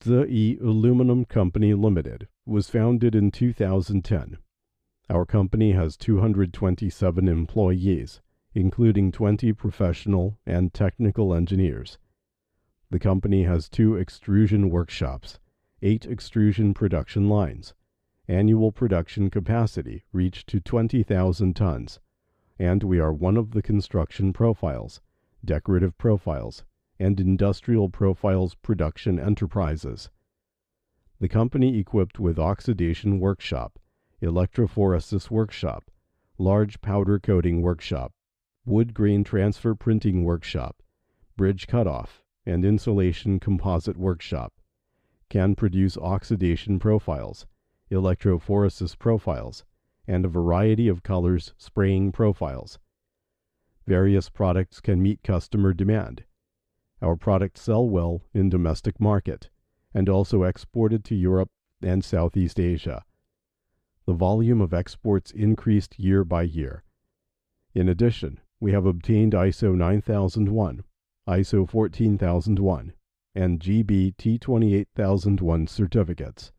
ZEYI Aluminum Company Limited was founded in 2010. Our company has 227 employees, including 20 professional and technical engineers. The company has 2 extrusion workshops, 8 extrusion production lines. Annual production capacity reached to 20,000 tons, and we are one of the construction profiles, decorative profiles, and industrial profiles production enterprises. The company equipped with oxidation workshop, electrophoresis workshop, large powder coating workshop, wood grain transfer printing workshop, bridge cutoff, and insulation composite workshop, can produce oxidation profiles, electrophoresis profiles, and a variety of colors spraying profiles. Various products can meet customer demand. Our products sell well in domestic market and also exported to Europe and Southeast Asia. The volume of exports increased year by year. In addition, we have obtained ISO 9001, ISO 14001, and GB T28001 certificates.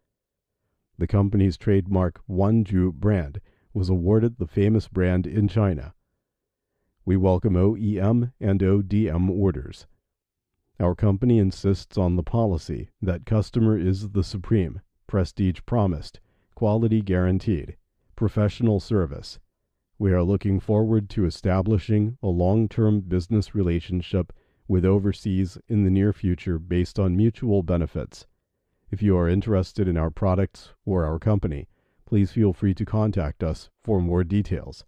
The company's trademark Wanju Brand was awarded the famous brand in China. We welcome OEM and ODM orders. Our company insists on the policy that customer is the supreme, prestige promised, quality guaranteed, professional service. We are looking forward to establishing a long-term business relationship with overseas in the near future based on mutual benefits. If you are interested in our products or our company, please feel free to contact us for more details.